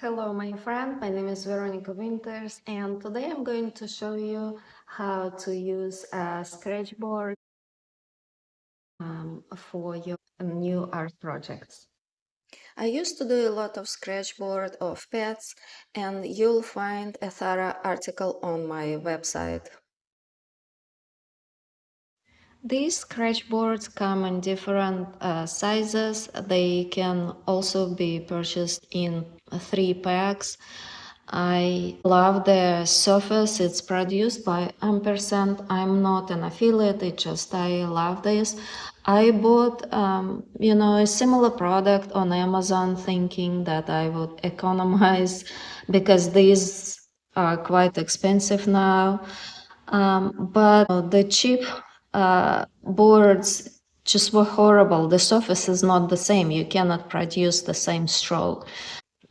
Hello, my friend. My name is Veronica Winters, and today I'm going to show you how to use a Scratchboard for your new art projects. I used to do a lot of Scratchboard of pets, and you'll find a thorough article on my website. These Scratchboards come in different sizes. They can also be purchased in 3 packs. I love the surface it's produced by Ampersand. I'm not an affiliate, it's just I love this. I bought, a similar product on Amazon thinking that I would economize because these are quite expensive now. But the cheap boards just were horrible. The surface is not the same. You cannot produce the same stroke.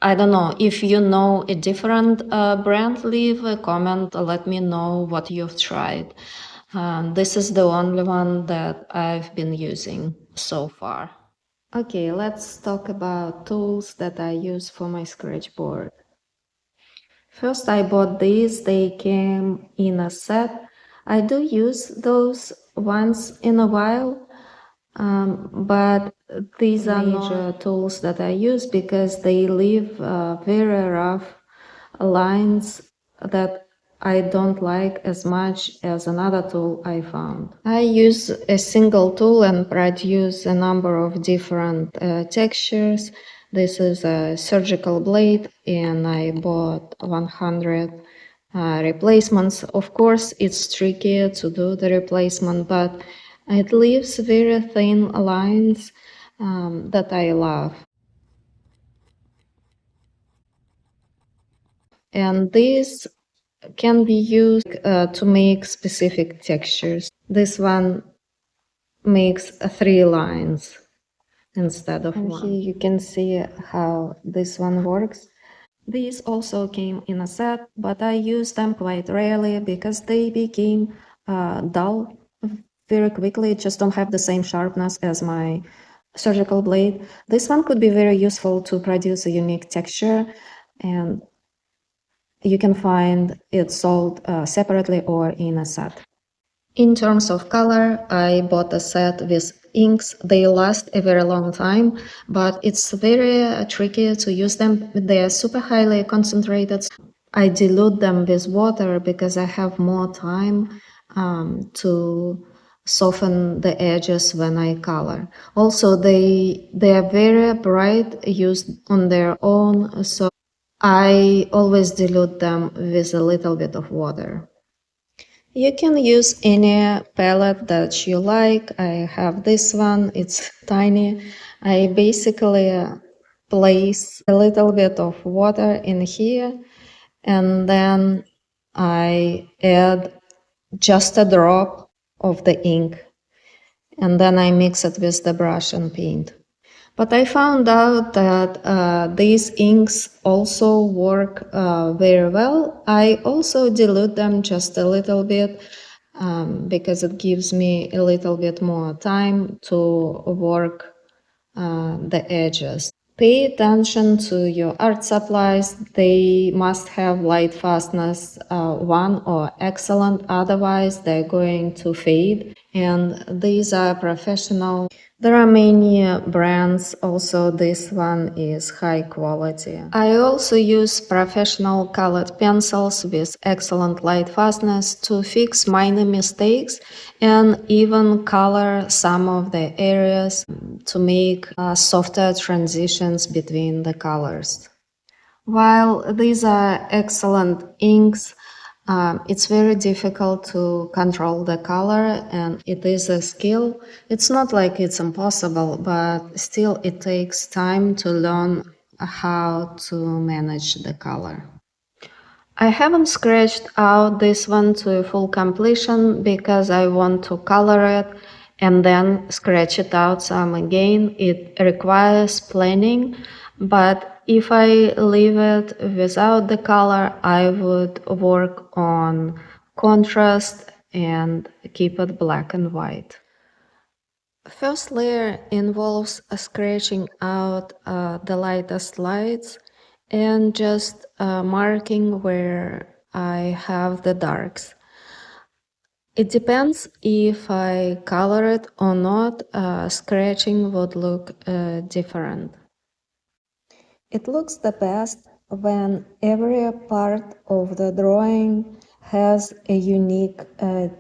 I don't know if you know a different brand. Leave a comment. Let me know what you've tried. This is the only one that I've been using so far. Okay, let's talk about tools that I use for my Scratchboard. First, I bought these. They came in a set. I do use those once in a while, but these are major tools that I use because they leave very rough lines that I don't like as much as another tool I found. I use a single tool and produce a number of different textures. This is a surgical blade and I bought 100 replacements. Of course, it's tricky to do the replacement, but it leaves very thin lines that I love. And these can be used to make specific textures. This one makes 3 lines instead of one. Here you can see how this one works. These also came in a set, but I use them quite rarely because they became dull very quickly. It just don't have the same sharpness as my surgical blade. This one could be very useful to produce a unique texture, and you can find it sold separately or in a set. In terms of color, I bought a set with inks. They last a very long time, but it's very tricky to use them. They are super highly concentrated. I dilute them with water because I have more time to soften the edges when I color. Also, they are very bright used on their own, so I always dilute them with a little bit of water. You can use any palette that you like. I have this one, it's tiny. I basically place a little bit of water in here and then I add just a drop of the ink and then I mix it with the brush and paint. But I found out that these inks also work very well. I also dilute them just a little bit because it gives me a little bit more time to work the edges. Pay attention to your art supplies. They must have light fastness 1 or excellent, otherwise they're going to fade. And these are professional. There are many brands, also this one is high quality. I also use professional colored pencils with excellent light fastness to fix minor mistakes and even color some of the areas to make softer transitions between the colors. While these are excellent inks, it's very difficult to control the color and it is a skill. It's not like it's impossible, but still it takes time to learn how to manage the color. I haven't scratched out this one to full completion because I want to color it and then scratch it out some again. It requires planning, but if I leave it without the color, I would work on contrast and keep it black and white. First layer involves scratching out the lightest lights and just marking where I have the darks. It depends if I color it or not, scratching would look different. It looks the best when every part of the drawing has a unique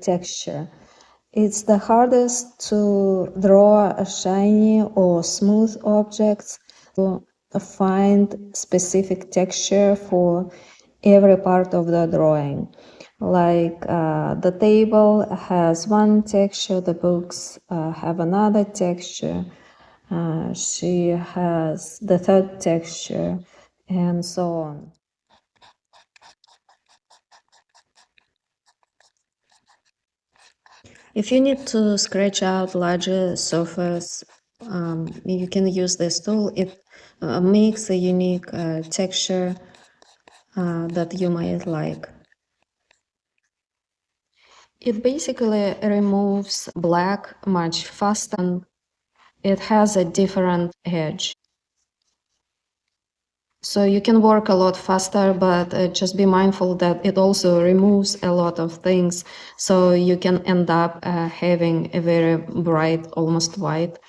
texture. It's the hardest to draw a shiny or smooth objects to find specific texture for every part of the drawing. Like the table has one texture, the books have another texture, she has the third texture, and so on. If you need to scratch out larger surface, you can use this tool. It makes a unique texture that you might like. It basically removes black much faster and it has a different edge. So you can work a lot faster, but just be mindful that it also removes a lot of things. So you can end up having a very bright, almost white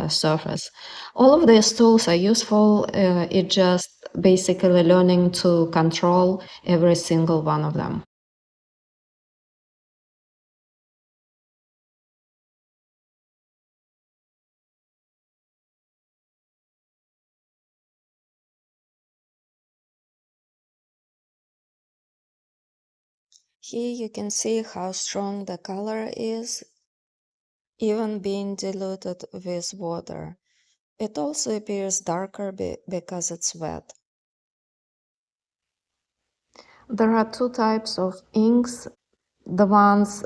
surface. All of these tools are useful. It's just basically learning to control every single one of them. Here you can see how strong the color is, even being diluted with water. It also appears darker because it's wet. There are two types of inks. The ones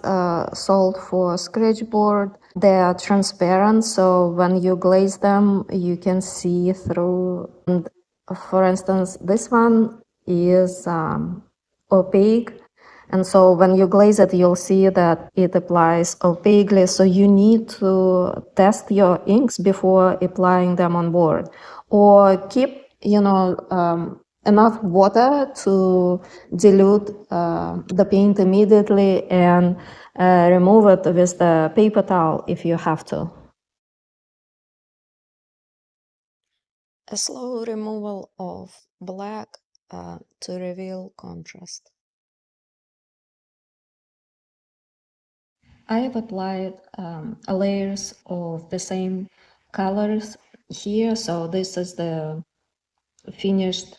sold for Scratchboard, they are transparent, so when you glaze them, you can see through. And for instance, this one is opaque, and so when you glaze it, you'll see that it applies opaquely. So you need to test your inks before applying them on board, or keep, enough water to dilute the paint immediately and remove it with the paper towel if you have to. A slow removal of black to reveal contrast. I have applied layers of the same colors here, so this is the finished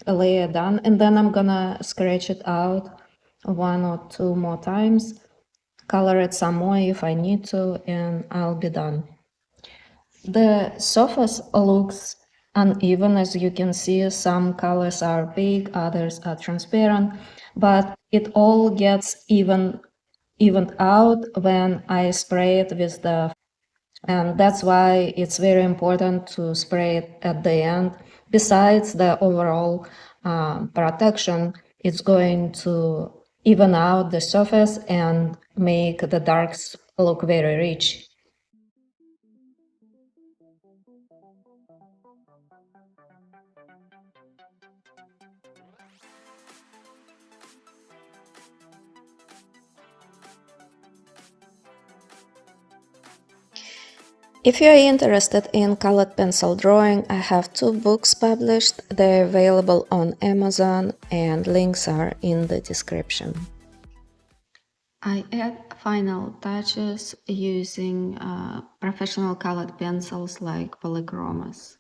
layer done, and then I'm gonna scratch it out one or two more times, color it some more if I need to, and I'll be done. The surface looks uneven, as you can see. Some colors are opaque, others are transparent, but it all gets evened out when I spray it with the, and that's why it's very important to spray it at the end. Besides the overall protection, it's going to even out the surface and make the darks look very rich. If you are interested in colored pencil drawing, I have two books published. They're available on Amazon and links are in the description. I add final touches using professional colored pencils like polychromas.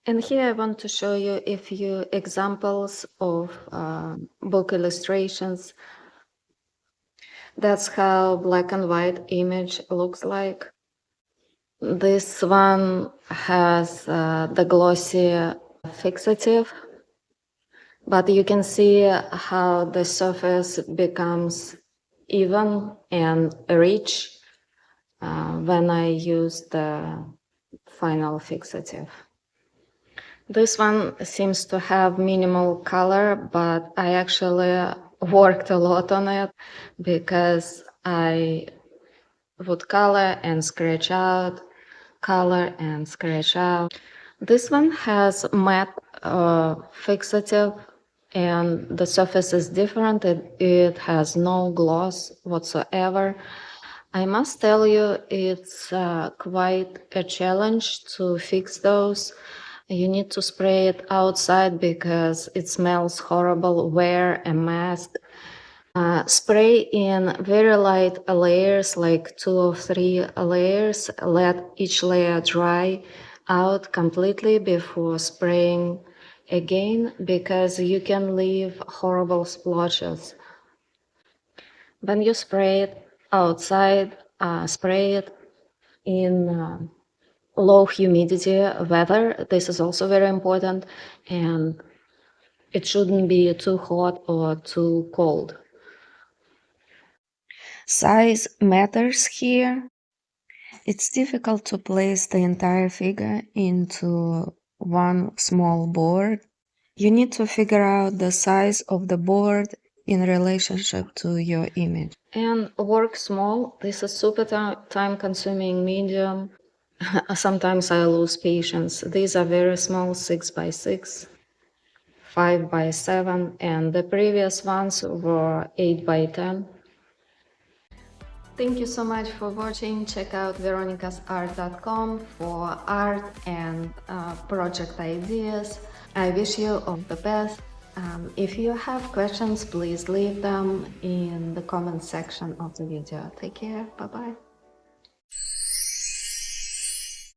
And here I want to show you a few examples of book illustrations. That's how black and white image looks like. This one has the glossy fixative, but you can see how the surface becomes even and rich when I use the final fixative. This one seems to have minimal color, but I actually worked a lot on it because I would color and scratch out, color and scratch out. This one has matte fixative, and the surface is different. It has no gloss whatsoever. I must tell you, it's quite a challenge to fix those. You need to spray it outside because it smells horrible. Wear a mask. Spray in very light layers, like 2 or 3 layers. Let each layer dry out completely before spraying again, because you can leave horrible splotches. When you spray it outside, spray it in low humidity weather. This is also very important, and it shouldn't be too hot or too cold. Size matters here. It's difficult to place the entire figure into one small board. You need to figure out the size of the board in relationship to your image. And work small. This is super time-consuming medium. Sometimes I lose patience. These are very small, 6 by 6, 5 by 7, and the previous ones were 8 by 10. Thank you so much for watching. Check out veronicasart.com for art and project ideas. I wish you all the best. If you have questions, please leave them in the comment section of the video. Take care. Bye-bye.